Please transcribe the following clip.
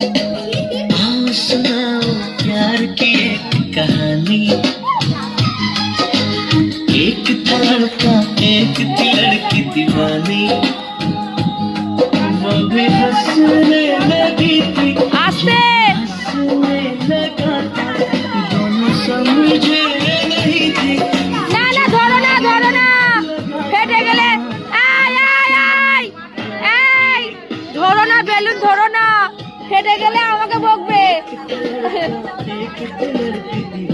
आओ सुनाओ प्यार की एक कहानी। एक था लड़का एक थी लड़की दीवानी। वो भी हंसने लगी थी आस्ते हंसने लगा था, दोनों समझे नहीं थी। না না ধরো না ফেটে গেলে আয় আয় আয় এই ধরো না বেলুন ধরো না ফেটে গেলে আমাকে বকবে एक थी लड़की